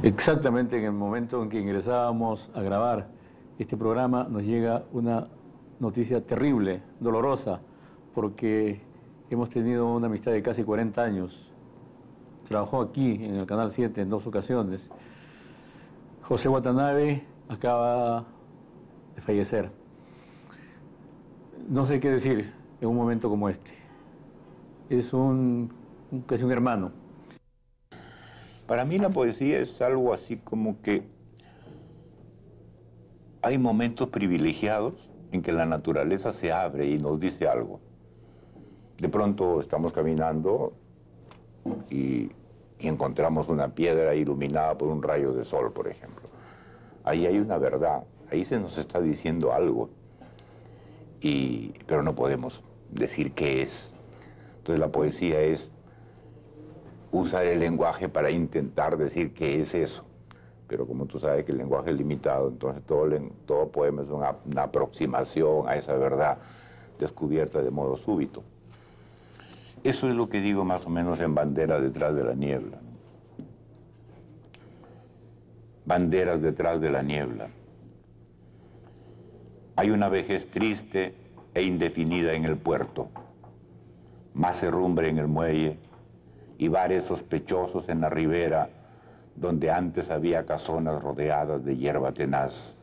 Exactamente en el momento en que ingresábamos a grabar este programa nos llega una noticia terrible, dolorosa, porque hemos tenido una amistad de casi 40 años. Trabajó aquí en el Canal 7 en 2 ocasiones. José Watanabe acaba de fallecer. No sé qué decir en un momento como este. Es casi un hermano. Para mí la poesía es algo así como que hay momentos privilegiados en que la naturaleza se abre y nos dice algo. De pronto estamos caminando y encontramos una piedra iluminada por un rayo de sol, por ejemplo. Ahí hay una verdad, ahí se nos está diciendo algo, pero no podemos decir qué es. Entonces la poesía es usar el lenguaje para intentar decir qué es eso. Pero como tú sabes que el lenguaje es limitado, entonces todo poema es una aproximación a esa verdad descubierta de modo súbito. Eso es lo que digo más o menos en Banderas detrás de la niebla. Banderas detrás de la niebla. Hay una vejez triste e indefinida en el puerto, más herrumbre en el muelle y bares sospechosos en la ribera donde antes había casonas rodeadas de hierba tenaz.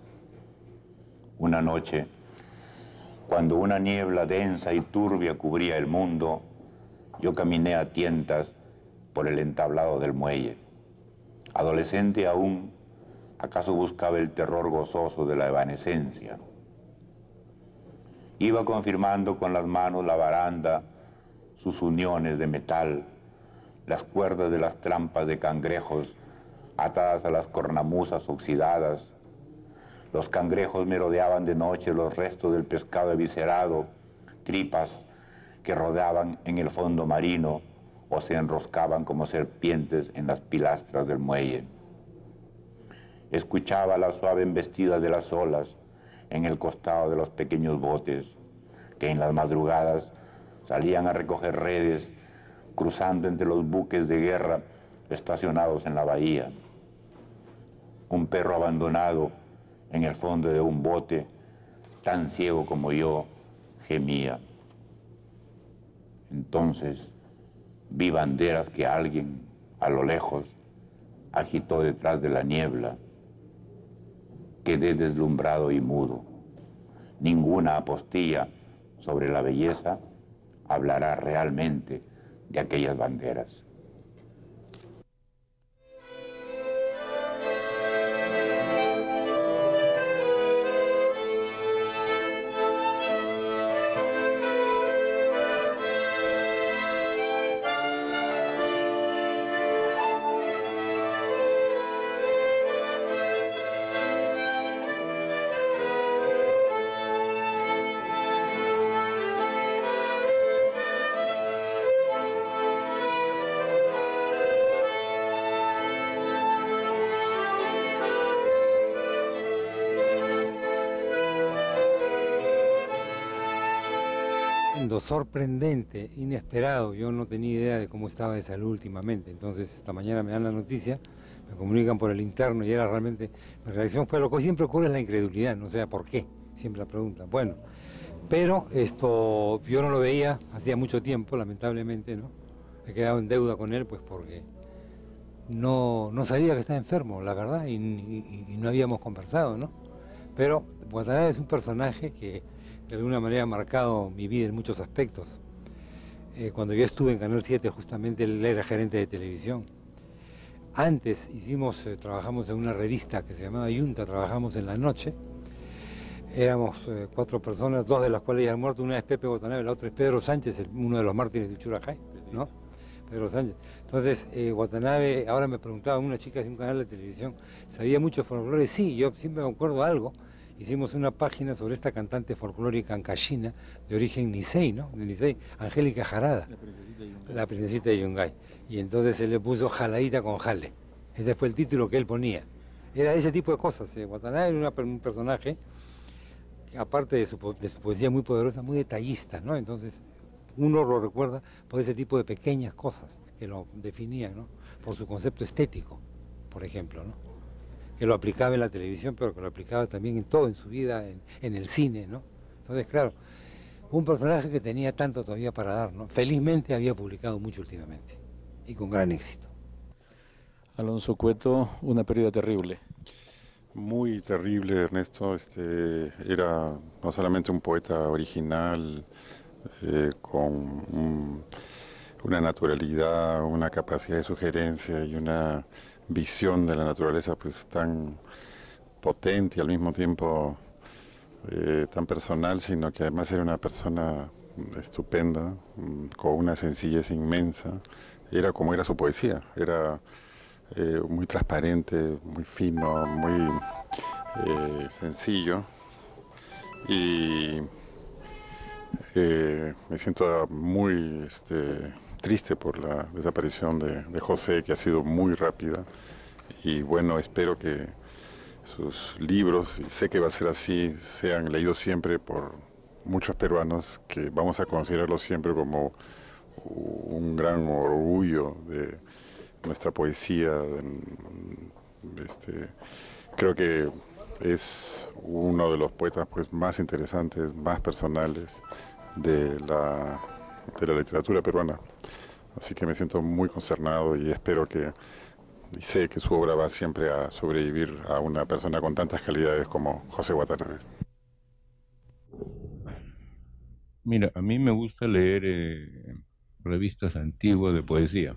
Una noche, cuando una niebla densa y turbia cubría el mundo, yo caminé a tientas por el entablado del muelle. Adolescente aún, ¿acaso buscaba el terror gozoso de la evanescencia? Iba confirmando con las manos la baranda, sus uniones de metal, las cuerdas de las trampas de cangrejos atadas a las cornamusas oxidadas. Los cangrejos merodeaban de noche los restos del pescado eviscerado, tripas que rodaban en el fondo marino o se enroscaban como serpientes en las pilastras del muelle. Escuchaba la suave embestida de las olas en el costado de los pequeños botes que en las madrugadas salían a recoger redes cruzando entre los buques de guerra estacionados en la bahía. Un perro abandonado en el fondo de un bote, tan ciego como yo, gemía. Entonces vi banderas que alguien, a lo lejos, agitó detrás de la niebla. Quedé deslumbrado y mudo. Ninguna apostilla sobre la belleza hablará realmente de aquellas banderas. Sorprendente, inesperado. Yo no tenía idea de cómo estaba de salud últimamente. Entonces esta mañana me dan la noticia, me comunican por el interno y era realmente, mi reacción fue lo que siempre ocurre es la incredulidad, no sé por qué, siempre la pregunta. Bueno, pero esto yo no lo veía hacía mucho tiempo, lamentablemente, ¿no? He quedado en deuda con él pues porque no sabía que estaba enfermo, la verdad, y no habíamos conversado, ¿no? Pero Watanabe es un personaje que de alguna manera ha marcado mi vida en muchos aspectos. Cuando yo estuve en Canal 7, justamente él era gerente de televisión. Antes trabajamos en una revista que se llamaba Yunta, trabajamos en la noche. Éramos 4 personas, 2 de las cuales ya han muerto. Una es Pepe Watanabe, la otra es Pedro Sánchez, uno de los mártires de Churajay, ¿no? Pedro Sánchez. Entonces, Watanabe, ahora me preguntaba una chica de un canal de televisión, ¿sabía mucho folclore? Sí, yo siempre me acuerdo algo. Hicimos una página sobre esta cantante folclórica ancashina de origen Nisei, ¿no? De Nisei, Angélica Jarada, la princesita de Yungay. Y entonces él le puso Jaladita con Jale. Ese fue el título que él ponía. Era ese tipo de cosas. Watanabe era un personaje, aparte de su poesía muy poderosa, muy detallista, ¿no? Entonces uno lo recuerda por ese tipo de pequeñas cosas que lo definían, ¿no? Por su concepto estético. por ejemplo, ¿no? Que lo aplicaba en la televisión, pero que lo aplicaba también en todo, en su vida, en el cine, ¿no? Entonces, claro, un personaje que tenía tanto todavía para dar, ¿no? Felizmente había publicado mucho últimamente, y con gran éxito. Alonso Cueto, una pérdida terrible. Muy terrible, Ernesto. Era no solamente un poeta original, con una naturalidad, una capacidad de sugerencia y una visión de la naturaleza pues tan potente y al mismo tiempo tan personal, sino que además era una persona estupenda, con una sencillez inmensa. Era como era su poesía, era muy transparente, muy fino, muy sencillo. Y me siento muy triste por la desaparición de José, que ha sido muy rápida. Y bueno, espero que sus libros, y sé que va a ser así, sean leídos siempre por muchos peruanos, que vamos a considerarlo siempre como un gran orgullo de nuestra poesía. Creo que es uno de los poetas pues, más interesantes, más personales de la literatura peruana. Así que me siento muy concernado y espero que, y sé que su obra va siempre a sobrevivir a una persona con tantas calidades como José Watanabe. Mira, a mí me gusta leer revistas antiguas de poesía.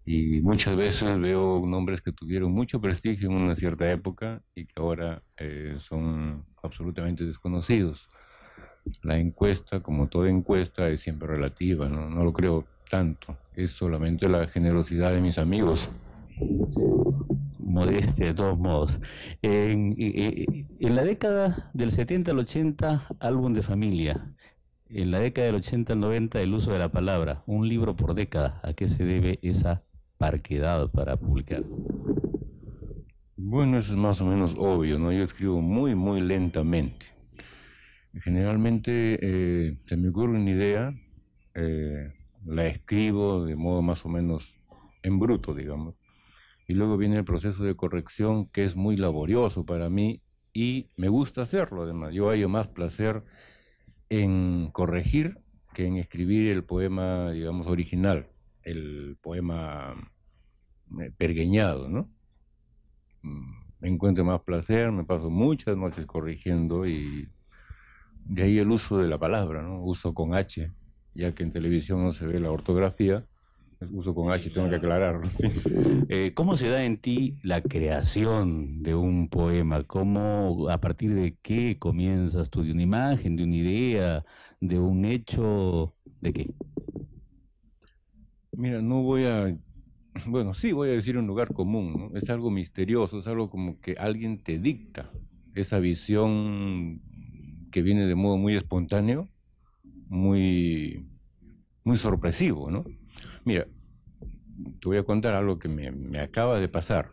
Y muchas veces veo nombres que tuvieron mucho prestigio en una cierta época y que ahora son absolutamente desconocidos. La encuesta, como toda encuesta, es siempre relativa, ¿no? No lo creo tanto. Es solamente la generosidad de mis amigos. Modestia, de todos modos. En la década del 70 al 80, álbum de familia. En la década del 80 al 90, el uso de la palabra. Un libro por década. ¿A qué se debe esa parquedad para publicar? Bueno, eso es más o menos obvio, ¿no? Yo escribo muy, muy lentamente. Generalmente se me ocurre una idea, la escribo de modo más o menos en bruto, digamos. Y luego viene el proceso de corrección, que es muy laborioso para mí y me gusta hacerlo, además. Yo hallo más placer en corregir que en escribir el poema, digamos, original, el poema pergeñado, ¿no? Me encuentro más placer, me paso muchas noches corrigiendo y de ahí el uso de la palabra, ¿no? Uso con H, ya que en televisión no se ve la ortografía, uso con H, tengo que aclararlo. ¿Cómo se da en ti la creación de un poema? ¿Cómo, a partir de qué comienzas tú? ¿De una imagen, de una idea, de un hecho? ¿De qué? Mira, bueno, sí voy a decir un lugar común, ¿no? Es algo misterioso, es algo como que alguien te dicta esa visión que viene de modo muy espontáneo, muy sorpresivo, ¿no? Mira, te voy a contar algo que me acaba de pasar.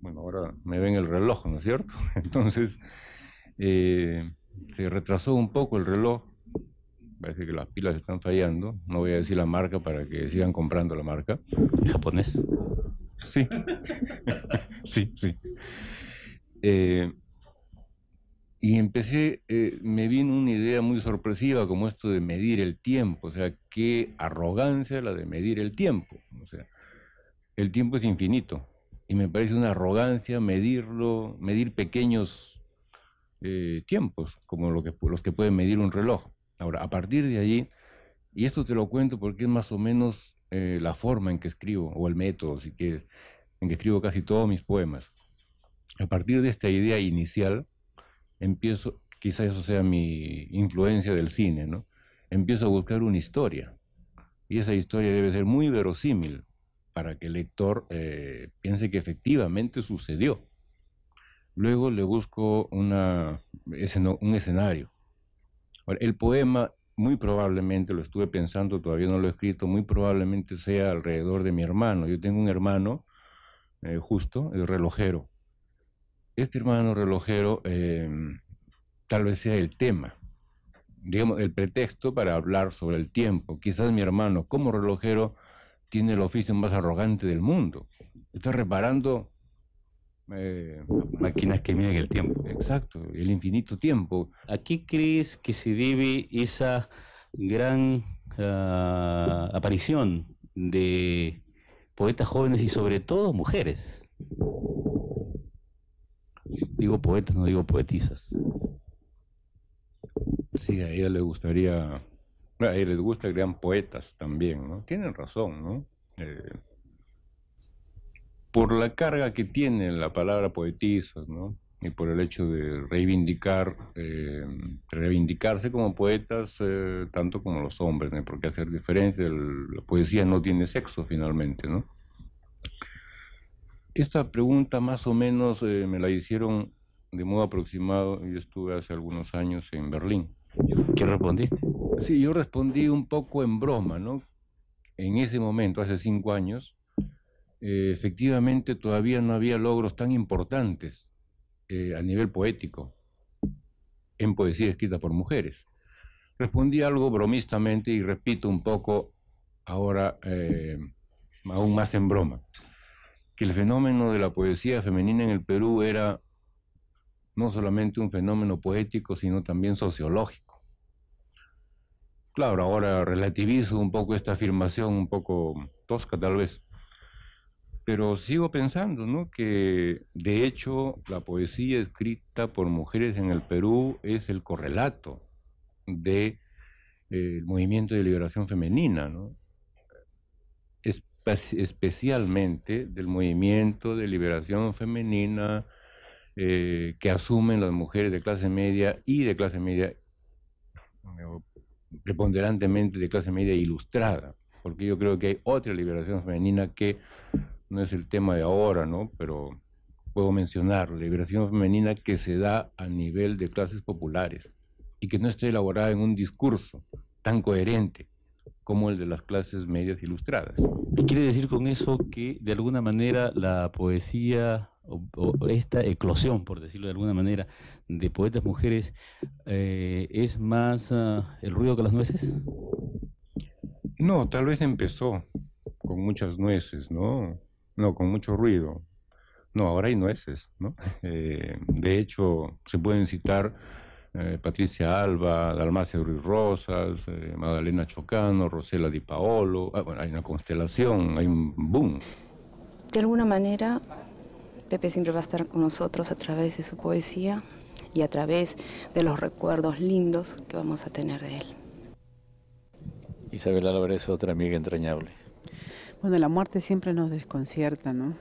Bueno, ahora me ven el reloj, ¿no es cierto? Entonces, se retrasó un poco el reloj, parece que las pilas están fallando, no voy a decir la marca para que sigan comprando la marca. ¿Japonés? Sí, sí, sí. Y empecé, me vino una idea muy sorpresiva como esto de medir el tiempo, o sea, qué arrogancia la de medir el tiempo, o sea, el tiempo es infinito y me parece una arrogancia medirlo, medir pequeños tiempos como los que puede medir un reloj. Ahora, a partir de allí, y esto te lo cuento porque es más o menos la forma en que escribo, o el método, si quieres, en que escribo casi todos mis poemas. A partir de esta idea inicial, empiezo, quizá eso sea mi influencia del cine, ¿no? Empiezo a buscar una historia, y esa historia debe ser muy verosímil para que el lector piense que efectivamente sucedió. Luego le busco un escenario. Ahora, el poema, muy probablemente, lo estuve pensando, todavía no lo he escrito, muy probablemente sea alrededor de mi hermano. Yo tengo un hermano, justo, el relojero. Este hermano relojero tal vez sea el tema, digamos, el pretexto para hablar sobre el tiempo. Quizás mi hermano, como relojero, tiene el oficio más arrogante del mundo. Está reparando Máquinas que miden el tiempo. exacto, el infinito tiempo. ¿A qué crees que se debe esa gran aparición de poetas jóvenes y sobre todo mujeres? Digo poetas, no digo poetisas. Sí, a ella le gustaría, a ella les gusta que sean poetas también, ¿no? Tienen razón, ¿no? Por la carga que tiene la palabra poetisas, ¿no? Y por el hecho de reivindicarse como poetas, tanto como los hombres, no hay por qué hacer diferencia, la poesía no tiene sexo finalmente, ¿no? Esta pregunta más o menos me la hicieron de modo aproximado, yo estuve hace algunos años en Berlín. ¿Qué respondiste? Sí, yo respondí un poco en broma, ¿no? En ese momento, hace 5 años, efectivamente todavía no había logros tan importantes a nivel poético en poesía escrita por mujeres. Respondí algo bromistamente y repito un poco ahora, aún más en broma, que el fenómeno de la poesía femenina en el Perú era no solamente un fenómeno poético, sino también sociológico. Claro, ahora relativizo un poco esta afirmación, un poco tosca tal vez, pero sigo pensando, ¿no?, que de hecho la poesía escrita por mujeres en el Perú es el correlato del movimiento de liberación femenina, ¿no? Especialmente del movimiento de liberación femenina que asumen las mujeres de clase media y de clase media, preponderantemente de clase media ilustrada, porque yo creo que hay otra liberación femenina que no es el tema de ahora, ¿no? Pero puedo mencionar la liberación femenina que se da a nivel de clases populares y que no está elaborada en un discurso tan coherente como el de las clases medias ilustradas. ¿Y quiere decir con eso que de alguna manera la poesía o esta eclosión, por decirlo de alguna manera, de poetas mujeres es más el ruido que las nueces? No, tal vez empezó con muchas nueces, ¿no? No, con mucho ruido. No, ahora hay nueces, ¿no? De hecho, se pueden citar Patricia Alba, Dalmacia Ruiz Rosas, Magdalena Chocano, Rosela Di Paolo. Bueno, hay una constelación, hay un boom. De alguna manera, Pepe siempre va a estar con nosotros a través de su poesía y a través de los recuerdos lindos que vamos a tener de él. Isabel Álvarez es otra amiga entrañable. Bueno, la muerte siempre nos desconcierta, ¿no?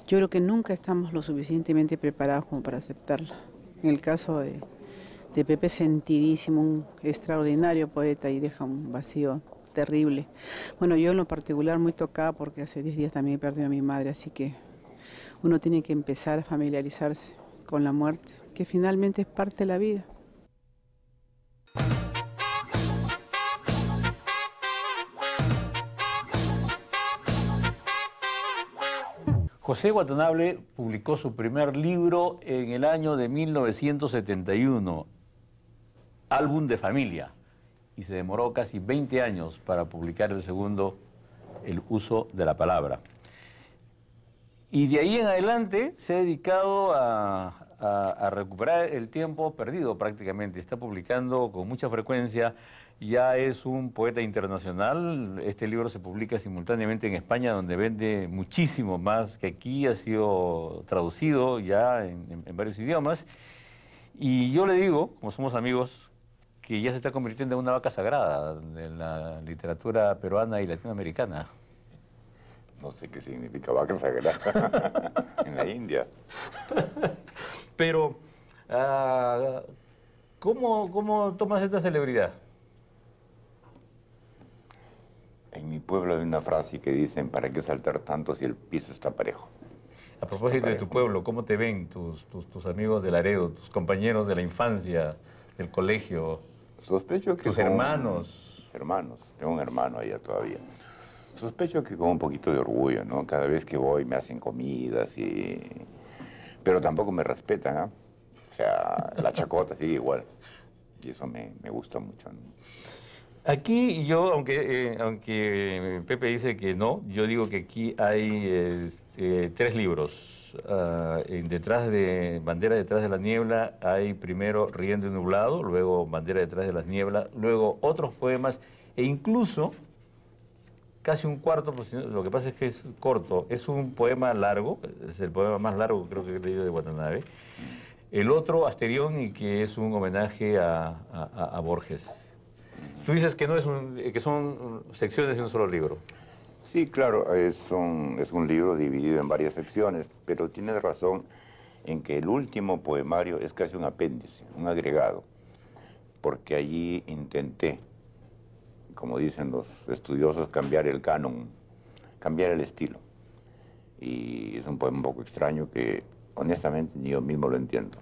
Yo creo que nunca estamos lo suficientemente preparados como para aceptarla. En el caso de Pepe, sentidísimo, un extraordinario poeta y deja un vacío terrible. Bueno, yo en lo particular muy tocada porque hace 10 días también he perdido a mi madre, así que uno tiene que empezar a familiarizarse con la muerte, que finalmente es parte de la vida. José Watanabe publicó su primer libro en el año de 1971, Álbum de Familia, y se demoró casi 20 años para publicar el segundo, El uso de la palabra. Y de ahí en adelante se ha dedicado a recuperar el tiempo perdido prácticamente. Está publicando con mucha frecuencia, ya es un poeta internacional. Este libro se publica simultáneamente en España, donde vende muchísimo más que aquí, ha sido traducido ya en varios idiomas. Y yo le digo, como somos amigos, que ya se está convirtiendo en una vaca sagrada de la literatura peruana y latinoamericana. No sé qué significa vaca sagrada en la India. Pero, ¿cómo tomas esta celebridad? En mi pueblo hay una frase que dicen, ¿para qué saltar tanto si el piso está parejo? A propósito de tu pueblo, ¿cómo te ven tus amigos de Laredo, tus compañeros de la infancia, del colegio? Sospecho que tus hermanos. Hermanos, tengo un hermano allá todavía. Sospecho que con un poquito de orgullo, ¿no? Cada vez que voy me hacen comidas y... Pero tampoco me respetan, ¿ah? O sea, la chacota sigue igual. Y eso me gusta mucho, ¿no? Aquí yo, aunque Pepe dice que no, yo digo que aquí hay 3 libros. Detrás de Bandera detrás de la niebla hay primero Riendo y nublado, luego Bandera detrás de las nieblas, luego otros poemas e incluso casi un cuarto, pues, lo que pasa es que es corto, es un poema largo, es el poema más largo creo que he leído de Watanabe. El otro, Asterión, y que es un homenaje a Borges. Tú dices que no es que son secciones de un solo libro. Sí, claro, es un libro dividido en varias secciones, pero tienes razón en que el último poemario es casi un apéndice, un agregado, porque allí intenté, como dicen los estudiosos, cambiar el canon, cambiar el estilo. Y es un poema un poco extraño que, honestamente, ni yo mismo lo entiendo.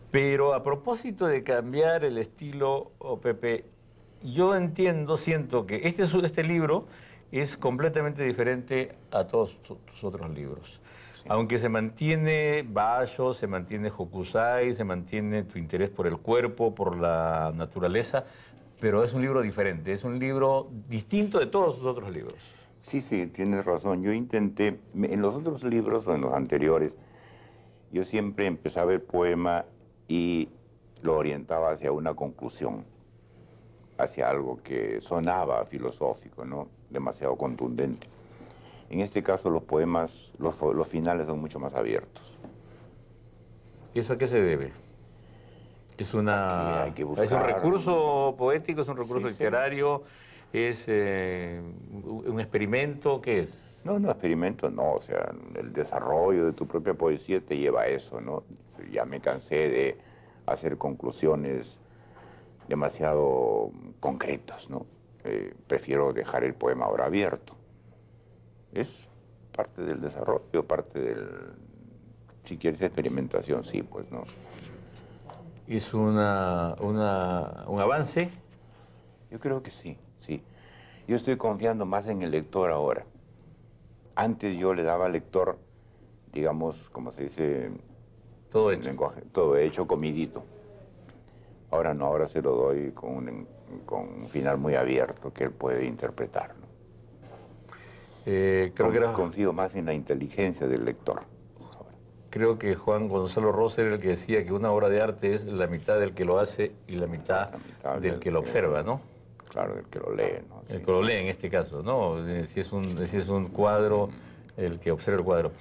Pero a propósito de cambiar el estilo, Pepe, yo siento que este libro es completamente diferente a todos tus otros libros. Sí. Aunque se mantiene Basho, se mantiene Hokusai, se mantiene tu interés por el cuerpo, por la naturaleza, pero es un libro diferente, es un libro distinto de todos tus otros libros. Sí, sí, tienes razón. Yo intenté, en los otros libros o en los anteriores, yo siempre empezaba el poema y lo orientaba hacia una conclusión, hacia algo que sonaba filosófico, ¿no? Demasiado contundente. En este caso los poemas, los finales son mucho más abiertos. ¿Y eso a qué se debe? ¿Es un recurso poético, es un recurso literario, es un experimento? ¿Qué es? No, experimento no, o sea, el desarrollo de tu propia poesía te lleva a eso, ¿no? Ya me cansé de hacer conclusiones demasiado concretas, ¿no? Prefiero dejar el poema ahora abierto. Es parte del desarrollo, parte del, si quieres, experimentación, sí, pues, ¿no? ¿Es un avance? Yo creo que sí, sí. Yo estoy confiando más en el lector ahora. Antes yo le daba al lector, digamos, como se dice, todo en lenguaje, todo hecho, comidito. Ahora no, ahora se lo doy con un final muy abierto que él puede interpretar, ¿no? Confío más en la inteligencia del lector. Creo que Juan Gonzalo Rosa era el que decía que una obra de arte es la mitad del que lo hace y la mitad del que lo observa, ¿no? Claro, del que lo lee, ¿no? El que lo lee en este caso, ¿no? Si es un cuadro, el que observa el cuadro.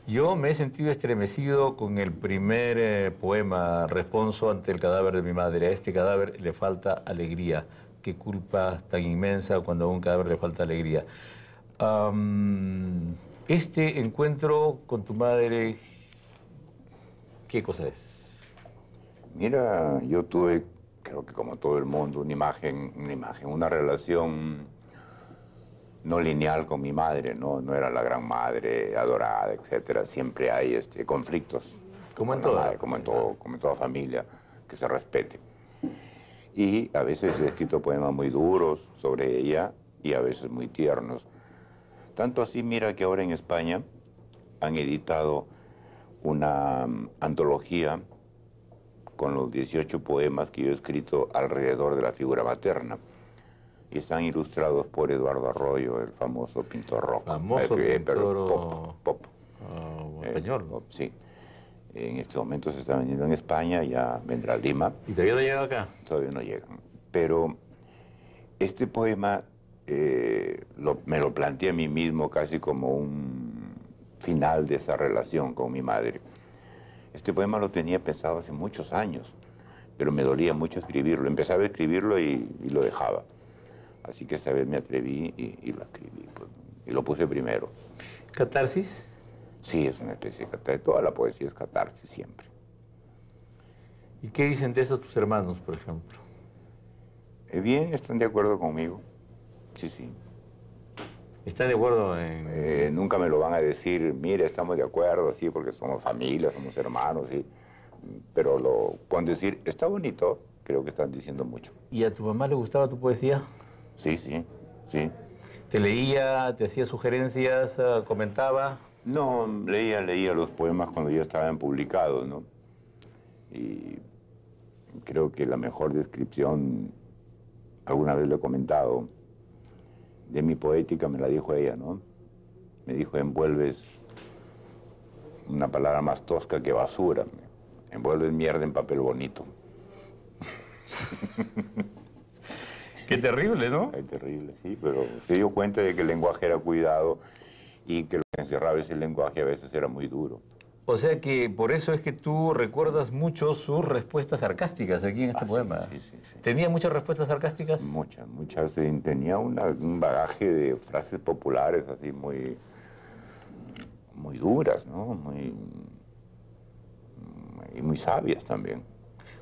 Yo me he sentido estremecido con el primer poema, Responso ante el cadáver de mi madre. A este cadáver le falta alegría. Qué culpa tan inmensa cuando a un cadáver le falta alegría. Este encuentro con tu madre, ¿qué cosa es? Mira, yo tuve, creo que como todo el mundo, una relación no lineal con mi madre, ¿no? No era la gran madre adorada, etcétera. Siempre hay conflictos. Como en toda. Como en toda familia, que se respete. Y a veces he escrito poemas muy duros sobre ella y a veces muy tiernos. Tanto así, mira que ahora en España han editado una antología con los 18 poemas que yo he escrito alrededor de la figura materna. Y están ilustrados por Eduardo Arroyo, el famoso pintor rock. Famoso pintor pop. Español. Sí. En este momento se está vendiendo en España, ya vendrá a Lima. ¿Y todavía no llega acá? Todavía no llegan. Pero este poema me lo planteé a mí mismo casi como un final de esa relación con mi madre. Este poema lo tenía pensado hace muchos años, pero me dolía mucho escribirlo. Empezaba a escribirlo y lo dejaba. Así que esta vez me atreví y lo escribí, pues, y lo puse primero. ¿Catarsis? Sí, es una especie de catarsis. Toda la poesía es catarsis siempre. ¿Y qué dicen de eso tus hermanos, por ejemplo? Bien, están de acuerdo conmigo. Sí, sí. ¿Están de acuerdo en...? Nunca me lo van a decir, mire, estamos de acuerdo, sí, porque somos familia, somos hermanos, sí. Pero con decir, está bonito, creo que están diciendo mucho. ¿Y a tu mamá le gustaba tu poesía? Sí, sí, sí. ¿Te leía, te hacía sugerencias, comentaba? No, leía los poemas cuando ya estaban publicados, ¿no? Y creo que la mejor descripción, alguna vez lo he comentado, de mi poética me la dijo ella, ¿no? Me dijo, envuelves una palabra más tosca que basura. Envuelves mierda en papel bonito. Qué terrible, ¿no? Es terrible, sí, pero se dio cuenta de que el lenguaje era cuidado y que lo que encerraba ese lenguaje a veces era muy duro. O sea que por eso es que tú recuerdas mucho sus respuestas sarcásticas aquí en este poema. Sí, sí, sí. ¿Tenía muchas respuestas sarcásticas? Muchas. Tenía un bagaje de frases populares así muy duras, ¿no? Muy sabias también.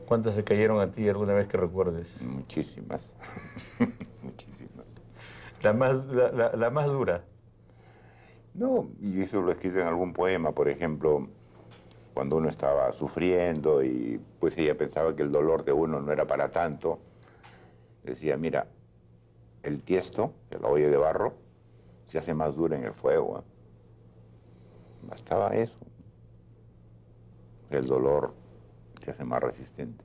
¿Cuántas se cayeron a ti alguna vez que recuerdes? Muchísimas. Muchísimas. La más dura. No, y eso lo he escrito en algún poema, por ejemplo, cuando uno estaba sufriendo y pues ella pensaba que el dolor de uno no era para tanto, decía, mira, el tiesto, la olla de barro, se hace más dura en el fuego. Bastaba eso. El dolor se hace más resistente.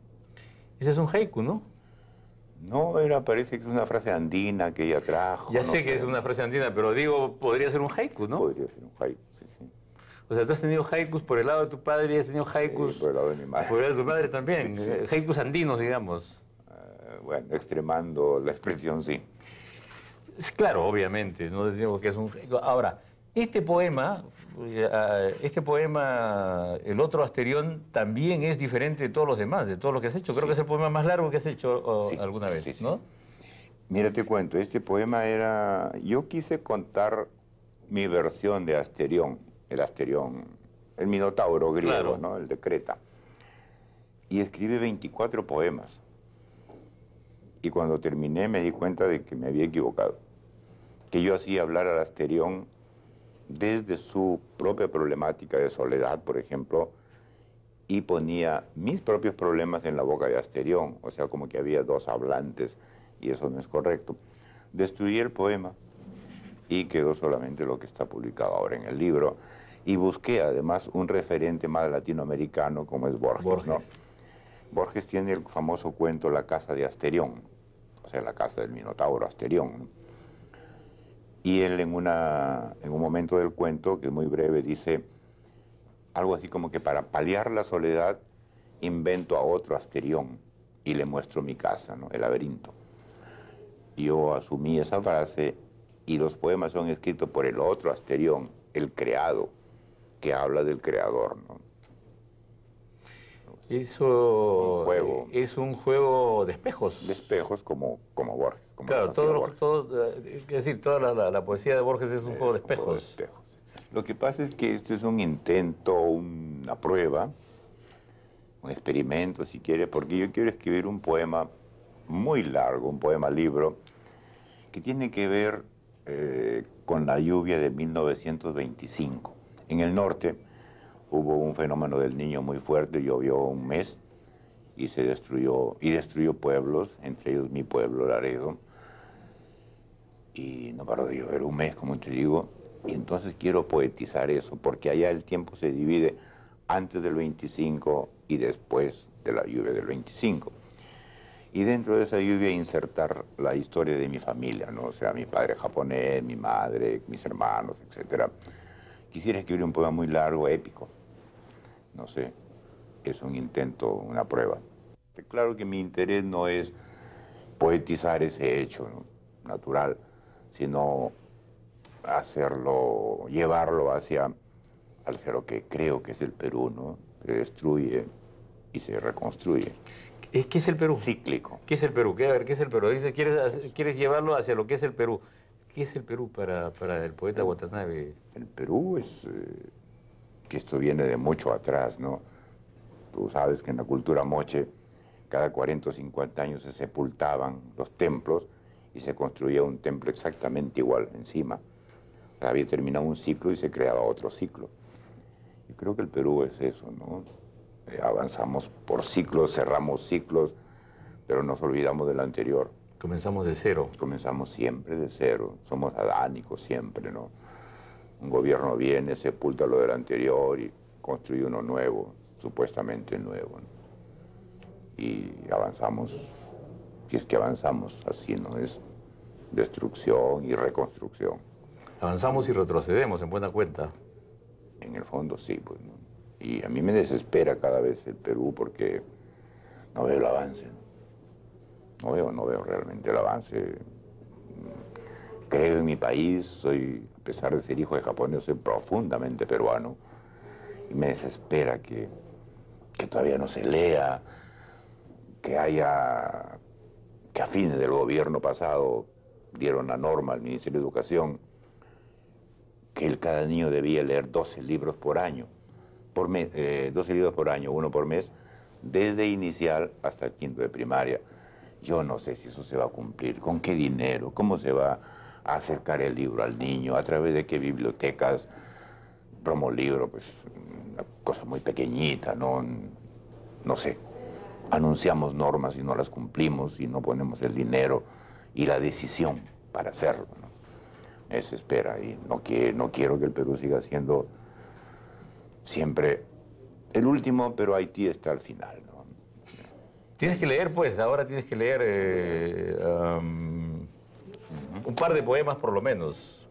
Ese es un haiku, ¿no? No, parece que es una frase andina que ella trajo. Ya no sé que es una frase andina, pero digo, podría ser un haiku, ¿no? Podría ser un haiku, sí, sí. O sea, tú has tenido haikus por el lado de tu padre y has tenido haikus por el lado de mi madre. por el lado de tu madre también. Sí, sí. Haikus andinos, digamos. Bueno, extremando la expresión, sí. Claro, obviamente, no decimos que es un haiku. Ahora, este poema, El otro Asterión, también es diferente de todos los demás, de todos los que has hecho. Creo que es el poema más largo que has hecho alguna vez, sí. ¿no? Mira, te cuento, este poema era... Yo quise contar mi versión de Asterión, el Minotauro griego, Claro. ¿no? El de Creta. Y escribí 24 poemas. Y cuando terminé me di cuenta de que me había equivocado. Que yo hacía hablar al Asterión desde su propia problemática de soledad, por ejemplo, y ponía mis propios problemas en la boca de Asterión, o sea, como que había dos hablantes, y eso no es correcto. Destruí el poema y quedó solamente lo que está publicado ahora en el libro, y busqué además un referente más latinoamericano como es Borges, ¿no? Borges tiene el famoso cuento La casa de Asterión, o sea, la casa del Minotauro Asterión, ¿no? Y él en un momento del cuento, que es muy breve, dice algo así como que para paliar la soledad invento a otro Asterión y le muestro mi casa, ¿no? El laberinto. Yo asumí esa frase y los poemas son escritos por el otro Asterión, el creado, que habla del creador, ¿no? Eso un juego. Es un juego de espejos. De espejos como Borges. Como claro, es decir, toda la poesía de Borges es un juego de espejos. Lo que pasa es que este es un intento, una prueba, un experimento, si quiere, porque yo quiero escribir un poema muy largo, un poema libro, que tiene que ver con la lluvia de 1925. En el norte hubo un fenómeno del Niño muy fuerte, llovió un mes y destruyó pueblos, entre ellos mi pueblo, Laredo, y no paró de llover un mes, como te digo, y entonces quiero poetizar eso, porque allá el tiempo se divide antes del 25 y después de la lluvia del 25. Y dentro de esa lluvia insertar la historia de mi familia, ¿no? O sea, mi padre japonés, mi madre, mis hermanos, etc. Quisiera escribir un poema muy largo, épico. No sé, es un intento, una prueba. Claro que mi interés no es poetizar ese hecho, ¿no? Natural, sino llevarlo hacia lo que creo que es el Perú, ¿no? Se destruye y se reconstruye. ¿Qué es el Perú? Cíclico. ¿Qué es el Perú? A ver, ¿qué es el Perú? Dice, ¿quieres llevarlo hacia lo que es el Perú? ¿Qué es el Perú para el poeta Watanabe? El Perú es que esto viene de mucho atrás, ¿no? Tú sabes que en la cultura moche, cada 40 o 50 años se sepultaban los templos y se construía un templo exactamente igual encima. O sea, había terminado un ciclo y se creaba otro ciclo. Y creo que el Perú es eso, ¿no? Avanzamos por ciclos, cerramos ciclos, pero nos olvidamos del anterior. Comenzamos de cero. Comenzamos siempre de cero, somos adánicos siempre, ¿no? Un gobierno viene, sepulta lo del anterior y construye uno nuevo, supuestamente nuevo, ¿no? Y avanzamos, si es que avanzamos así, ¿no? Es destrucción y reconstrucción. Avanzamos y retrocedemos en buena cuenta. En el fondo sí, pues, ¿no? Y a mí me desespera cada vez el Perú porque no veo el avance. No veo realmente el avance. Creo en mi país, a pesar de ser hijo de japonés, soy profundamente peruano. Y me desespera que todavía no se lea, que a fines del gobierno pasado dieron la norma al Ministerio de Educación que cada niño debía leer 12 libros por año, 12 libros por año, uno por mes, desde inicial hasta el quinto de primaria. Yo no sé si eso se va a cumplir, con qué dinero, cómo se va a acercar el libro al niño, a través de qué bibliotecas, Promolibro, pues una cosa muy pequeñita, no sé. Anunciamos normas y no las cumplimos y no ponemos el dinero y la decisión para hacerlo, ¿no? Eso espera y no quiero que el Perú siga siendo siempre el último, pero Haití está al final, ¿no? Tienes que leer, pues, ahora tienes que leer un par de poemas por lo menos,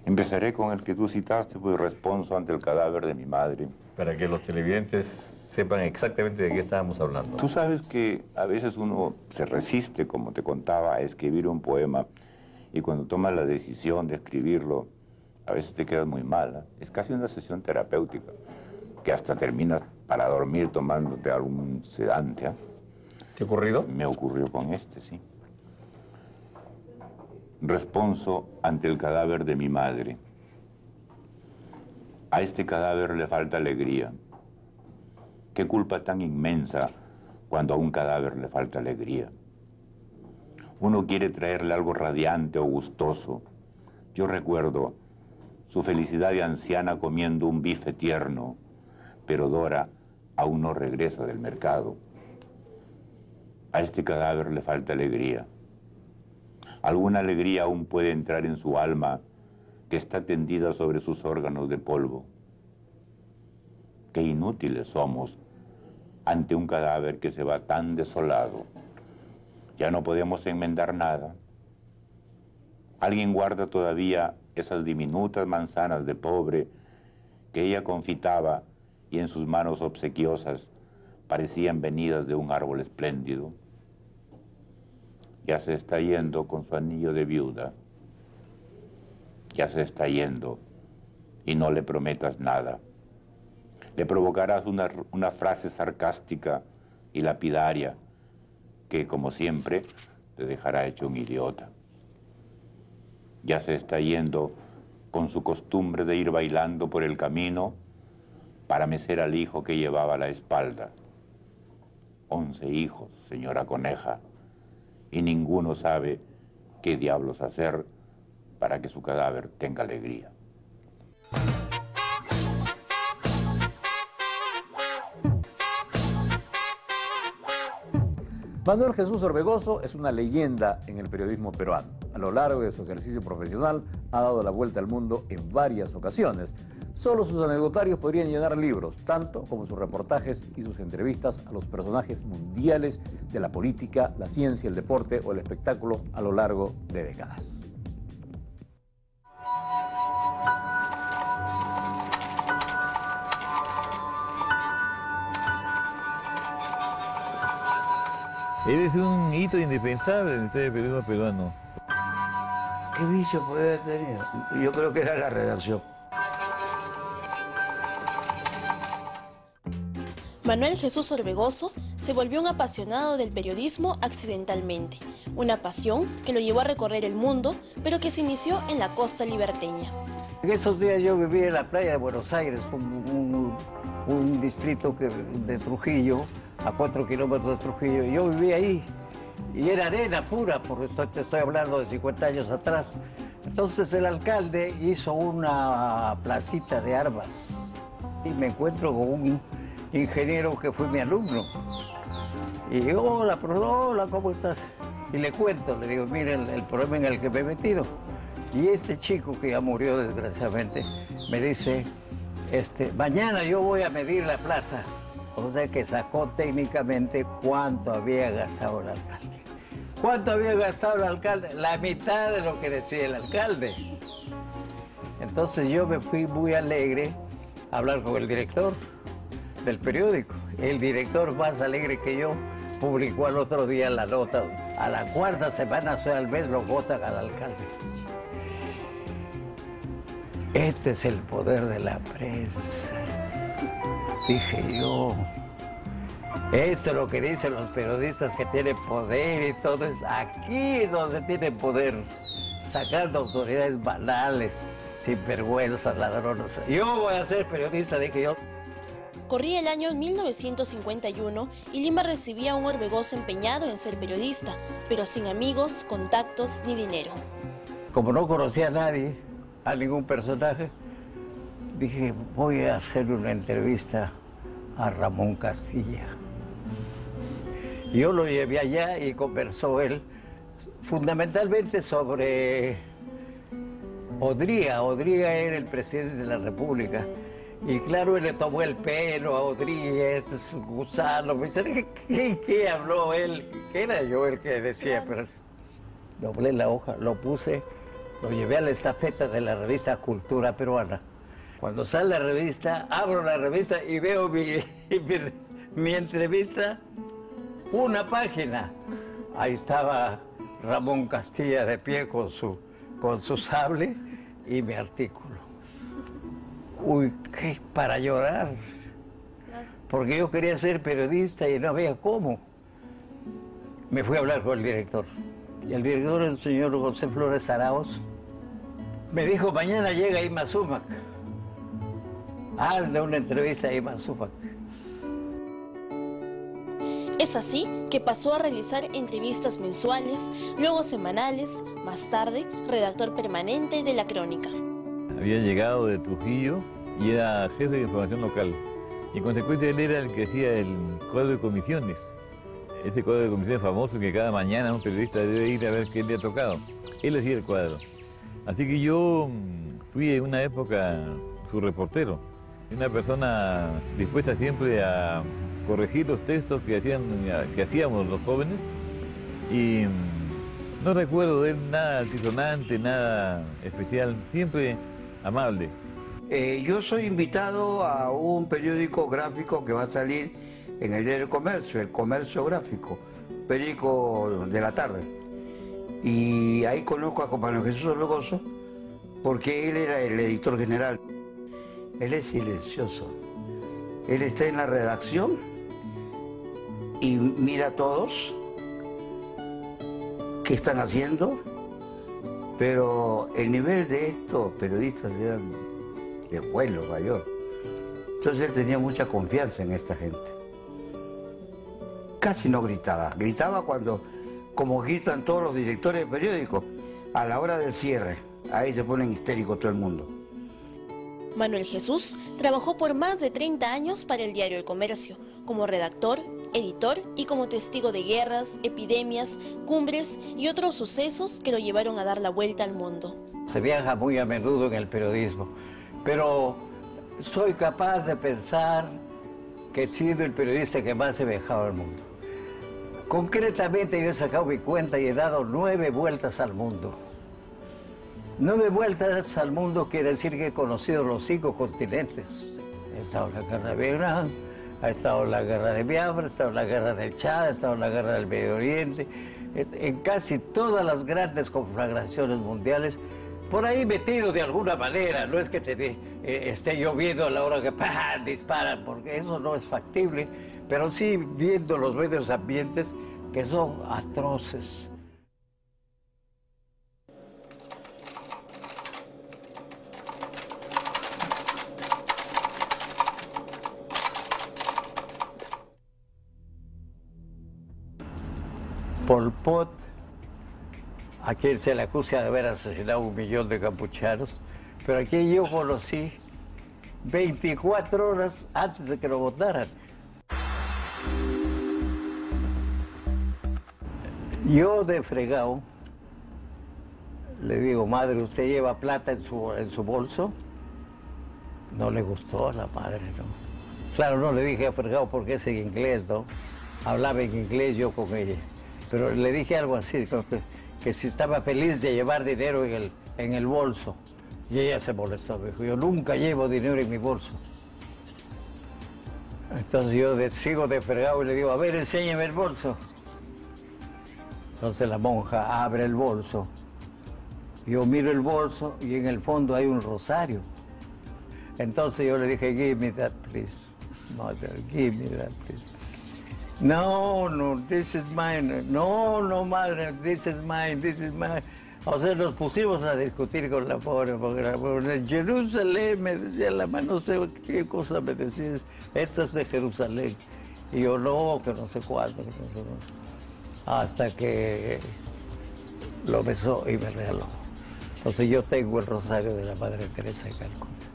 Empezaré con el que tú citaste, pues, Responso ante el cadáver de mi madre. Para que los televidentes sepan exactamente de qué estábamos hablando. Tú sabes que a veces uno se resiste, como te contaba, a escribir un poema y cuando tomas la decisión de escribirlo, a veces te quedas muy mal, ¿eh? Es casi una sesión terapéutica, que hasta terminas para dormir tomándote algún sedante, ¿eh? ¿Te ha ocurrido? Me ocurrió con este, sí. Responso ante el cadáver de mi madre. A este cadáver le falta alegría. Qué culpa tan inmensa cuando a un cadáver le falta alegría. Uno quiere traerle algo radiante o gustoso. Yo recuerdo su felicidad de anciana comiendo un bife tierno, pero Dora aún no regresa del mercado. A este cadáver le falta alegría. Alguna alegría aún puede entrar en su alma que está tendida sobre sus órganos de polvo. Qué inútiles somos ante un cadáver que se va tan desolado. Ya no podemos enmendar nada. Alguien guarda todavía esas diminutas manzanas de pobre que ella confitaba y en sus manos obsequiosas parecían venidas de un árbol espléndido. Ya se está yendo con su anillo de viuda. Ya se está yendo y no le prometas nada. Le provocarás una frase sarcástica y lapidaria que, como siempre, te dejará hecho un idiota. Ya se está yendo con su costumbre de ir bailando por el camino para mecer al hijo que llevaba a la espalda. 11 hijos, señora Coneja, y ninguno sabe qué diablos hacer para que su cadáver tenga alegría. Manuel Jesús Orbegoso es una leyenda en el periodismo peruano. A lo largo de su ejercicio profesional ha dado la vuelta al mundo en varias ocasiones. Solo sus anecdotarios podrían llenar libros, tanto como sus reportajes y sus entrevistas a los personajes mundiales de la política, la ciencia, el deporte o el espectáculo a lo largo de décadas. Eres un hito indispensable en la historia del periodismo peruano. ¿Qué vicio puede haber tenido? Yo creo que era la redacción. Manuel Jesús Orbegoso se volvió un apasionado del periodismo accidentalmente, una pasión que lo llevó a recorrer el mundo, pero que se inició en la costa liberteña. En estos días yo vivía en la playa de Buenos Aires, un distrito de Trujillo, a 4 kilómetros de Trujillo, y yo vivía ahí, y era arena pura, porque te estoy hablando de 50 años atrás. Entonces el alcalde hizo una placita de armas, y me encuentro con un ingeniero que fue mi alumno. Y yo, hola, ¿cómo estás? Y le cuento, le digo, miren el problema en el que me he metido. Y este chico, que ya murió desgraciadamente, me dice, mañana yo voy a medir la plaza. O sea que sacó técnicamente cuánto había gastado el alcalde. ¿Cuánto había gastado el alcalde? La mitad de lo que decía el alcalde. Entonces yo me fui muy alegre a hablar con el director del periódico. El director, más alegre que yo, publicó al otro día la nota. A la cuarta semana, o sea, al mes, lo votan al alcalde. Este es el poder de la prensa, dije yo. Esto es lo que dicen los periodistas que tienen poder y todo eso. Aquí es donde tienen poder, sacando autoridades banales, sinvergüenzas, ladrones. Yo voy a ser periodista, dije yo. Corría el año 1951 y Lima recibía a un Orbegoso empeñado en ser periodista, pero sin amigos, contactos ni dinero. Como no conocía a nadie, a ningún personaje, dije, voy a hacer una entrevista a Ramón Castilla. Yo lo llevé allá y conversó él fundamentalmente sobre Odría. Odría era el presidente de la República. Y claro, él le tomó el pelo a Odría, este es un gusano. Me dice, ¿qué habló él? ¿Qué era yo el que decía? Pero doblé la hoja, lo puse, lo llevé a la estafeta de la revista Cultura Peruana. Cuando sale la revista, abro la revista y veo mi entrevista, una página. Ahí estaba Ramón Castilla de pie con su sable y mi artículo. Uy, qué para llorar. Porque yo quería ser periodista y no había cómo. Me fui a hablar con el director. Y el director, el señor José Flores Arauz, me dijo, mañana llega Ima Sumac. Hazle una entrevista a Ima Sumac. Es así que pasó a realizar entrevistas mensuales, luego semanales, más tarde, redactor permanente de La Crónica. Había llegado de Trujillo y era jefe de información local. Y en consecuencia él era el que hacía el cuadro de comisiones. Ese cuadro de comisiones famoso que cada mañana un periodista debe ir a ver qué le ha tocado. Él hacía el cuadro. Así que yo fui en una época su reportero. Una persona dispuesta siempre a corregir los textos que hacíamos los jóvenes. Y no recuerdo de él nada altisonante, nada especial, siempre amable. Yo soy invitado a un periódico gráfico que va a salir en el diario El Comercio, El Comercio Gráfico, periódico de la tarde. Y ahí conozco a Juan Manuel Jesús Orbegoso porque él era el editor general. Él es silencioso. Él está en la redacción y mira a todos qué están haciendo, pero el nivel de estos periodistas era de vuelo mayor. Entonces él tenía mucha confianza en esta gente. Casi no gritaba. Gritaba cuando, como gritan todos los directores de periódicos, a la hora del cierre. Ahí se ponen histéricos todo el mundo. Manuel Jesús trabajó por más de 30 años para el diario El Comercio, como redactor, editor y como testigo de guerras, epidemias, cumbres y otros sucesos que lo llevaron a dar la vuelta al mundo. Se viaja muy a menudo en el periodismo, pero soy capaz de pensar que he sido el periodista que más he viajado al mundo. Concretamente yo he sacado mi cuenta y he dado 9 vueltas al mundo. 9 vueltas al mundo quiere decir que he conocido los 5 continentes. He estado en la guerra de Vietnam, ha estado en la guerra de Biafra, ha estado en la guerra del Chad, ha estado en la guerra del Medio Oriente, en casi todas las grandes conflagraciones mundiales, por ahí metido de alguna manera. No es que esté yo viendo a la hora que ¡pam! Disparan, porque eso no es factible, pero sí viendo los medios ambientes que son atroces. Pol Pot, a quien se le acusa de haber asesinado 1 millón de capuchanos, pero a quien yo conocí 24 horas antes de que lo votaran. Yo de fregado le digo, madre, ¿usted lleva plata en su bolso? No le gustó a la madre, ¿no? Claro, no le dije a fregado porque es en inglés, ¿no? Hablaba en inglés yo con ella. pero le dije algo así, que si estaba feliz de llevar dinero en el bolso. Y ella se molestó, me dijo, yo nunca llevo dinero en mi bolso. Entonces yo sigo de fregado y le digo, a ver, enséñame el bolso. Entonces la monja abre el bolso. Yo miro el bolso y en el fondo hay un rosario. Entonces yo le dije, give me that, please. Mother, give me that, please. No, no, this is mine. No, no, madre, this is mine, this is mine. O sea, nos pusimos a discutir con la pobre, porque la pobre, Jerusalén, me decía la mano, no sé qué cosa me decías, esta es de Jerusalén. Y yo, no, que no sé cuánto, que no sé cuánto. Hasta que lo besó y me regaló. Entonces yo tengo el rosario de la Madre Teresa de Calcuta.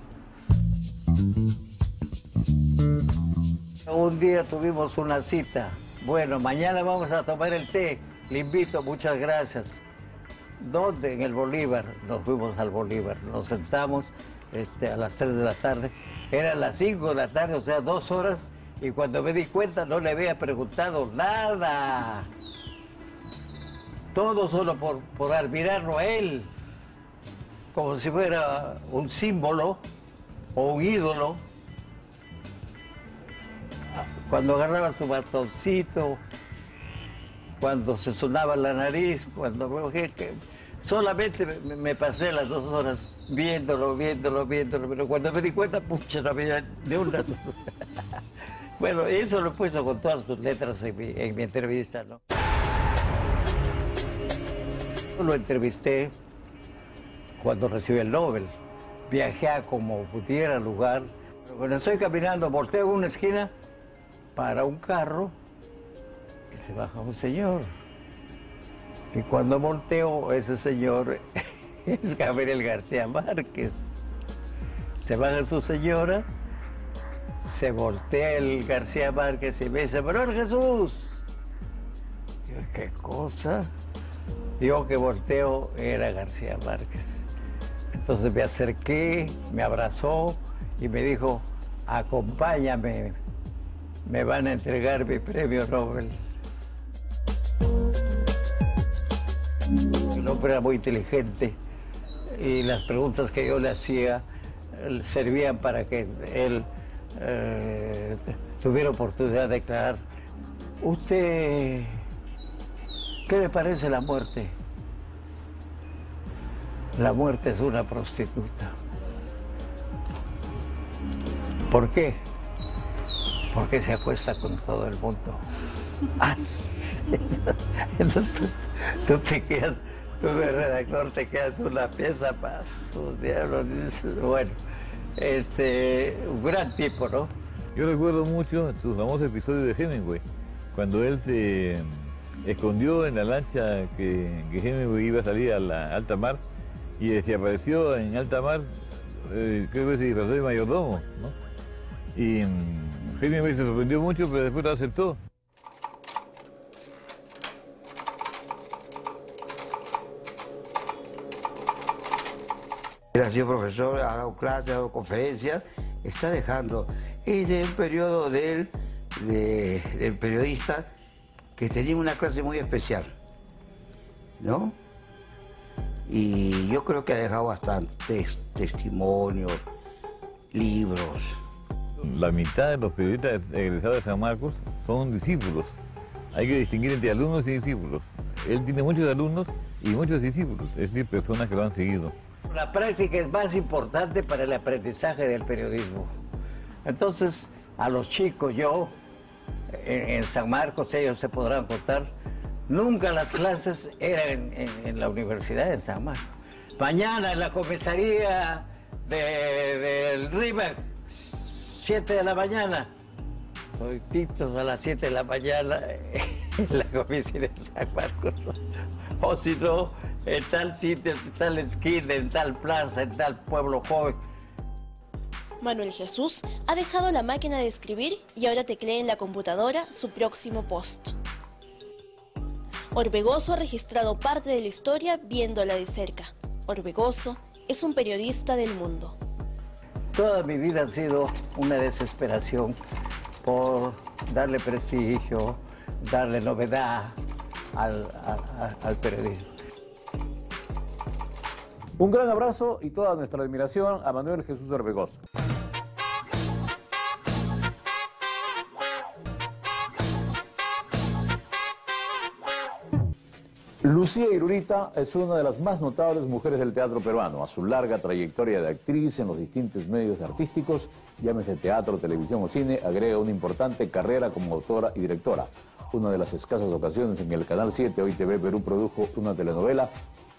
Un día tuvimos una cita. Bueno, mañana vamos a tomar el té. Le invito, muchas gracias. ¿Dónde? En el Bolívar. Nos fuimos al Bolívar. Nos sentamos a las 3 de la tarde. Eran las 5 de la tarde, o sea, 2 horas. Y cuando me di cuenta no le había preguntado nada. Todo solo por admirarlo a él. Como si fuera un símbolo o un ídolo. Cuando agarraba su bastoncito, cuando se sonaba la nariz, cuando solamente me pasé las 2 horas viéndolo, pero cuando me di cuenta, pucha, no había ni una. Bueno, eso lo he puesto con todas sus letras en mi entrevista, ¿no? Lo entrevisté cuando recibió el Nobel. Viajé a como pudiera lugar. Pero cuando estoy caminando, volteo a una esquina para un carro y se baja un señor. Y cuando volteo, ese señor es Gabriel García Márquez. Se baja su señora, se voltea el García Márquez y me dice, Manuel Jesús. Yo, ¿qué cosa? Yo que volteo era García Márquez. Entonces me acerqué, me abrazó y me dijo, acompáñame, me van a entregar mi premio Nobel. El hombre era muy inteligente y las preguntas que yo le hacía servían para que él tuviera oportunidad de declarar. ¿Usted qué le parece la muerte? La muerte es una prostituta. ¿Por qué? Porque se acuesta con todo el mundo. Entonces tú te quedas, tú de redactor te quedas una pieza para sus diablos. Bueno, un gran tipo, ¿no? Yo recuerdo mucho su famoso episodio de Hemingway, cuando él se escondió en la lancha que Hemingway iba a salir a la alta mar y desapareció en alta mar, creo que se disfrazó de mayordomo, ¿no? Y Hemingway se sorprendió mucho, pero después lo aceptó. Él ha sido profesor, ha dado clases, ha dado conferencias, está dejando. Es de un periodo del periodista que tenía una clase muy especial, ¿no? Y yo creo que ha dejado bastantes testimonios, libros. La mitad de los periodistas egresados de San Marcos son discípulos. Hay que distinguir entre alumnos y discípulos. Él tiene muchos alumnos y muchos discípulos, es decir, personas que lo han seguido. La práctica es más importante para el aprendizaje del periodismo. Entonces, a los chicos, yo, en San Marcos, ellos se podrán contar, nunca las clases eran en la Universidad de San Marcos. Mañana en la comisaría del RIMAC, 7 de la mañana. Soy Titos a las 7 de la mañana en la comisaría de San Marcos. O si no, en tal sitio, en tal esquina, en tal plaza, en tal pueblo joven. Manuel Jesús ha dejado la máquina de escribir y ahora teclea en la computadora su próximo post. Orbegoso ha registrado parte de la historia viéndola de cerca. Orbegoso es un periodista del mundo. Toda mi vida ha sido una desesperación por darle prestigio, darle novedad, al periodismo. Un gran abrazo y toda nuestra admiración a Manuel Jesús Orbegoso. Lucía Irurita es una de las más notables mujeres del teatro peruano. A su larga trayectoria de actriz en los distintos medios artísticos, llámese teatro, televisión o cine, agrega una importante carrera como autora y directora. Una de las escasas ocasiones en que el Canal 7, hoy TV Perú, produjo una telenovela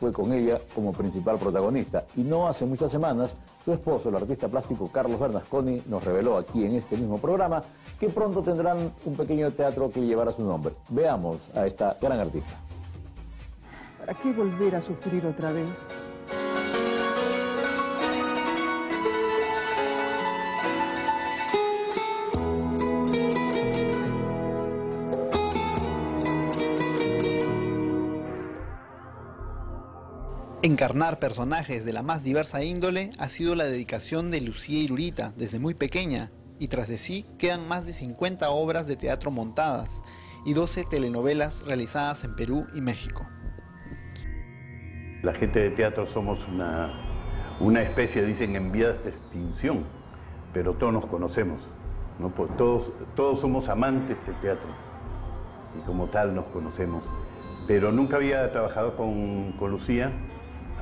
fue con ella como principal protagonista. Y no hace muchas semanas, su esposo, el artista plástico Carlos Bernasconi, nos reveló aquí en este mismo programa que pronto tendrán un pequeño teatro que llevará su nombre. Veamos a esta gran artista. ¿Para qué volver a sufrir otra vez? Encarnar personajes de la más diversa índole ha sido la dedicación de Lucía Irurita desde muy pequeña, y tras de sí quedan más de 50 obras de teatro montadas y 12 telenovelas realizadas en Perú y México. La gente de teatro somos una especie, dicen, en vías de extinción, pero todos nos conocemos, ¿no? Pues todos somos amantes del teatro y como tal nos conocemos. Pero nunca había trabajado con Lucía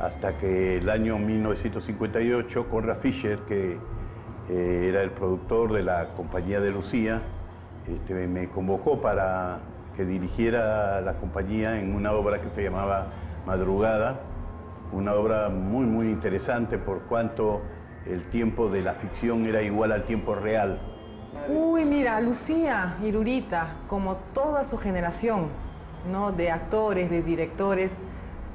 hasta que el año 1958, Conrad Fischer, que era el productor de la compañía de Lucía, me convocó para que dirigiera la compañía en una obra que se llamaba Madrugada, una obra muy, muy interesante por cuanto el tiempo de la ficción era igual al tiempo real. Uy, mira, Lucía Irurita, como toda su generación, ¿no?, de actores, de directores,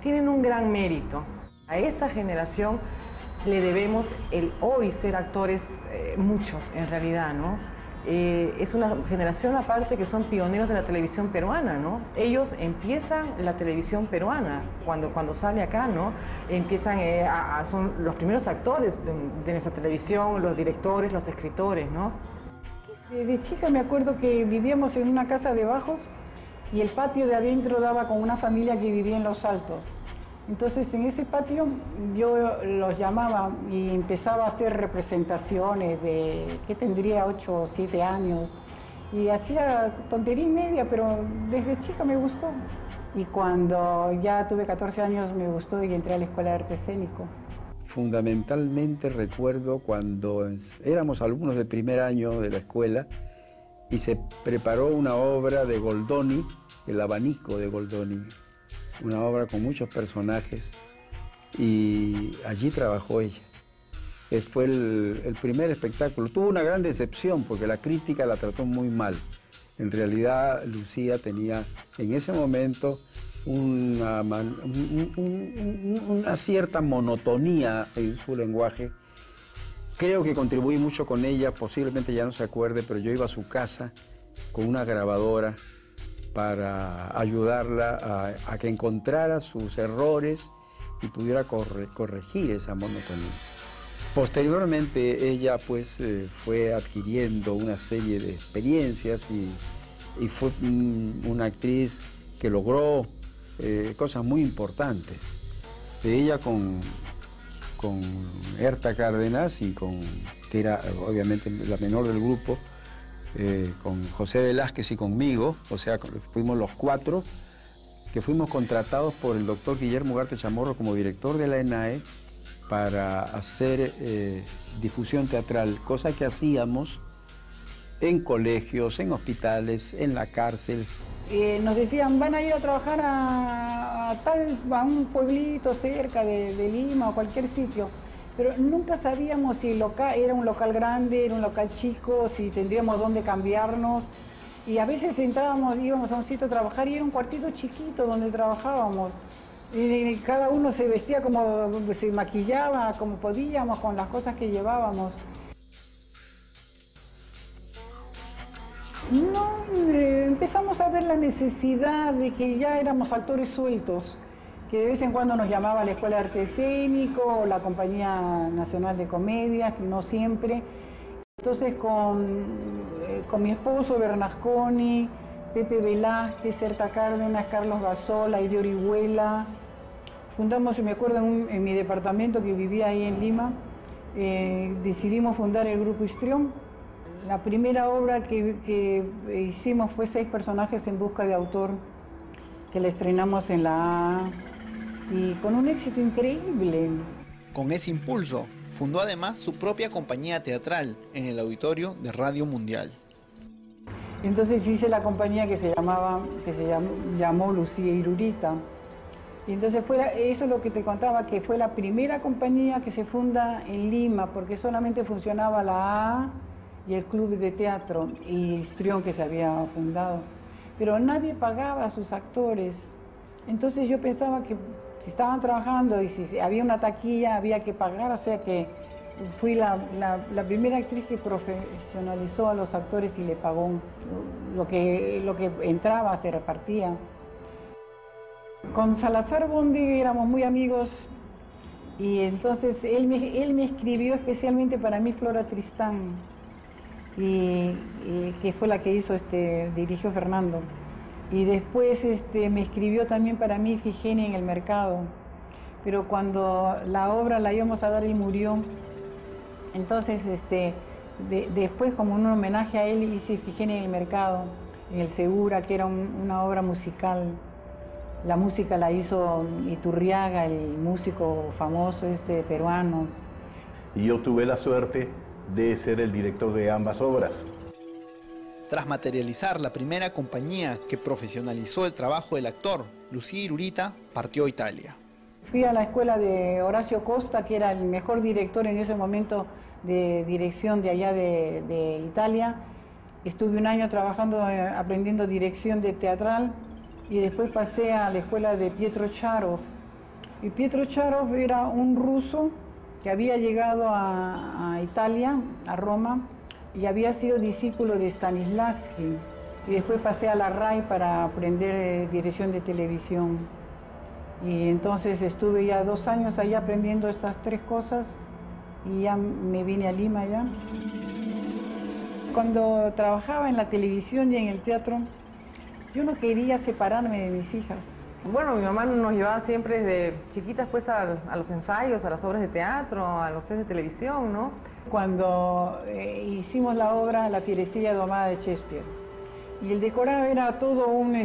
tienen un gran mérito. A esa generación le debemos el hoy ser actores, muchos en realidad, ¿no? Es una generación aparte que son pioneros de la televisión peruana, ¿no? Ellos empiezan la televisión peruana cuando sale acá, ¿no? Empiezan, son los primeros actores de nuestra televisión, los directores, los escritores, ¿no? De chica me acuerdo que vivíamos en una casa de bajos y el patio de adentro daba con una familia que vivía en Los Altos. Entonces en ese patio yo los llamaba y empezaba a hacer representaciones de, que tendría 8 o 7 años, y hacía tontería y media, pero desde chica me gustó. Y cuando ya tuve 14 años me gustó y entré a la Escuela de Arte Escénico. Fundamentalmente recuerdo cuando éramos alumnos de primer año de la escuela y se preparó una obra de Goldoni, El abanico de Goldoni. Una obra con muchos personajes y allí trabajó ella. Fue el primer espectáculo. Tuvo una gran decepción porque la crítica la trató muy mal. En realidad Lucía tenía en ese momento una cierta monotonía en su lenguaje. Creo que contribuí mucho con ella, posiblemente ya no se acuerde, pero yo iba a su casa con una grabadora para ayudarla a que encontrara sus errores y pudiera corregir esa monotonía. Posteriormente ella pues fue adquiriendo una serie de experiencias y fue una actriz que logró cosas muy importantes. Ella con Herta Cárdenas y que era obviamente la menor del grupo, con José Velázquez y conmigo, o sea, fuimos los 4 que fuimos contratados por el doctor Guillermo Ugarte Chamorro como director de la ENAE para hacer difusión teatral, cosa que hacíamos en colegios, en hospitales, en la cárcel. Nos decían, van a ir a trabajar a un pueblito cerca de Lima o cualquier sitio. Pero nunca sabíamos si era un local grande, era un local chico, si tendríamos dónde cambiarnos. Y a veces íbamos a un sitio a trabajar y era un cuartito chiquito donde trabajábamos. Y cada uno se vestía se maquillaba como podíamos con las cosas que llevábamos. No, empezamos a ver la necesidad de que ya éramos actores sueltos, que de vez en cuando nos llamaba la Escuela de Arte Escénico o la Compañía Nacional de Comedias, que no siempre. Entonces con mi esposo Bernasconi Pepe Velázquez, Certa Cárdenas, Carlos Gazola, Eddie Orihuela. Fundamos, me acuerdo, en mi departamento que vivía ahí en Lima, decidimos fundar el Grupo Histrión. La primera obra que hicimos fue 6 personajes en busca de autor, que la estrenamos en la A, y con un éxito increíble. Con ese impulso, fundó además su propia compañía teatral en el auditorio de Radio Mundial. Entonces hice la compañía que se llamó Lucía Irurita. Y entonces eso es lo que te contaba, que fue la primera compañía que se funda en Lima, porque solamente funcionaba la A y el club de teatro y Histrión que se había fundado. Pero nadie pagaba a sus actores. Entonces yo pensaba que si estaban trabajando y si había una taquilla había que pagar, o sea que fui la primera actriz que profesionalizó a los actores y le pagó lo que entraba, se repartía. Con Salazar Bondi éramos muy amigos y entonces él me escribió especialmente para mí Flora Tristán, y que fue la que hizo, dirigió Fernando. Y después me escribió también para mí Ifigenia en el Mercado, pero cuando la obra la íbamos a dar él murió. Entonces después, como un homenaje a él, hice Ifigenia en el Mercado, en el Segura, que era una obra musical. La música la hizo Iturriaga, el músico famoso peruano. Y yo tuve la suerte de ser el director de ambas obras. Tras materializar la primera compañía que profesionalizó el trabajo del actor, Lucía Irurita partió a Italia. Fui a la escuela de Horacio Costa, que era el mejor director en ese momento de dirección de allá de Italia. Estuve un año trabajando, aprendiendo dirección de teatral, y después pasé a la escuela de Pietro Charov. Y Pietro Charov era un ruso que había llegado a Italia, a Roma, y había sido discípulo de Stanislavski. Y después pasé a la RAI para aprender dirección de televisión. Y entonces estuve ya 2 años ahí aprendiendo estas 3 cosas y ya me vine a Lima ya. Cuando trabajaba en la televisión y en el teatro, yo no quería separarme de mis hijas. Bueno, mi mamá nos llevaba siempre desde chiquitas pues a los ensayos, a las obras de teatro, a los sets de televisión, ¿no? Cuando hicimos la obra La fierecilla domada de Shakespeare, y el decorado era todo un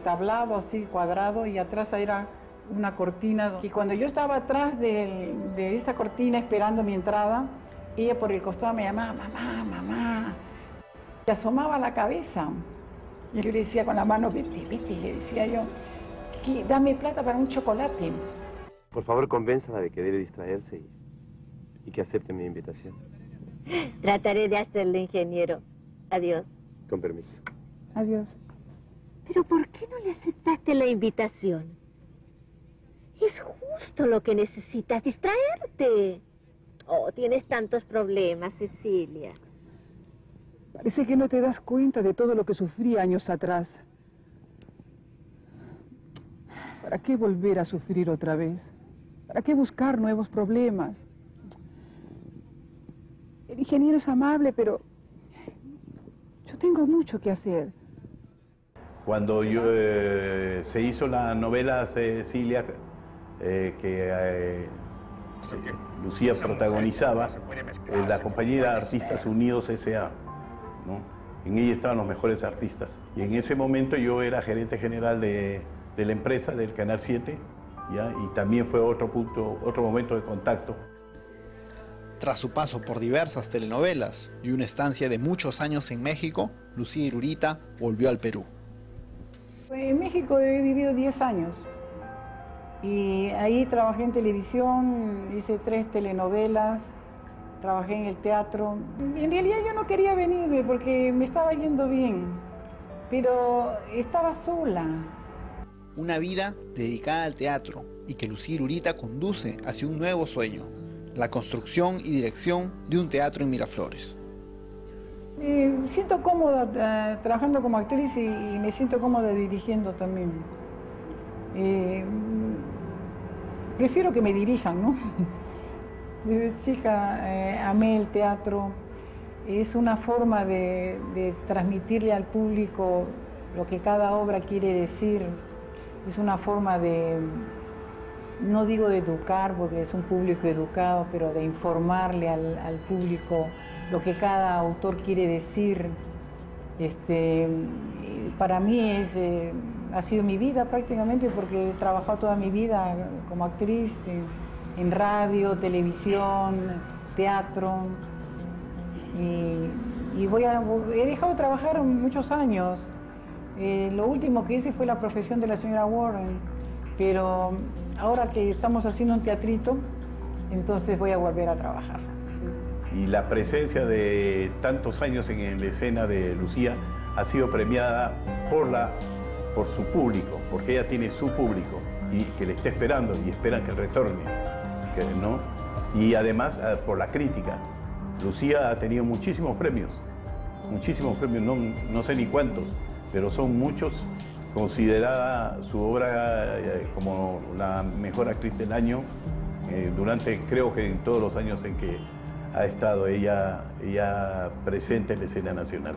tablado así cuadrado, y atrás era una cortina, y cuando yo estaba atrás de esa cortina esperando mi entrada, ella por el costado me llamaba, mamá, mamá, y asomaba la cabeza. Y yo le decía con la mano, vete, vete, le decía yo, dame plata para un chocolate. Por favor, convénzala de que debe distraerse y que acepte mi invitación. Trataré de hacerlo, ingeniero. Adiós. Con permiso. Adiós. ¿Pero por qué no le aceptaste la invitación? Es justo lo que necesitas, distraerte. Oh, tienes tantos problemas, Cecilia. Parece que no te das cuenta de todo lo que sufrí años atrás. ¿Para qué volver a sufrir otra vez? ¿Para qué buscar nuevos problemas? El ingeniero es amable, pero yo tengo mucho que hacer. Cuando se hizo la novela Cecilia, que Lucía protagonizaba, la compañía era Artistas Unidos S.A., ¿no? En ella estaban los mejores artistas. Y en ese momento yo era gerente general de la empresa, del Canal 7, ¿ya? Y también fue otro momento de contacto. Tras su paso por diversas telenovelas y una estancia de muchos años en México, Lucía Irurita volvió al Perú. En México he vivido 10 años y ahí trabajé en televisión, hice 3 telenovelas, trabajé en el teatro. En realidad yo no quería venirme porque me estaba yendo bien, pero estaba sola. Una vida dedicada al teatro y que Lucía Irurita conduce hacia un nuevo sueño, la construcción y dirección de un teatro en Miraflores. Me siento cómoda trabajando como actriz y me siento cómoda dirigiendo también. Prefiero que me dirijan, ¿no? Desde chica amé el teatro. Es una forma de transmitirle al público lo que cada obra quiere decir. Es una forma de, no digo de educar, porque es un público educado, pero de informarle al público lo que cada autor quiere decir. Para mí ha sido mi vida prácticamente, porque he trabajado toda mi vida como actriz en radio, televisión, teatro, y he dejado de trabajar muchos años. Lo último que hice fue la profesión de la señora Warren, pero ahora que estamos haciendo un teatrito, entonces voy a volver a trabajar. Y la presencia de tantos años en la escena de Lucía ha sido premiada por su público, porque ella tiene su público y que le está esperando y esperan que retorne, ¿no? Y además por la crítica. Lucía ha tenido muchísimos premios, no sé ni cuántos, pero son muchos. Considerada su obra como la mejor actriz del año creo que en todos los años en que ha estado ella presente en la escena nacional.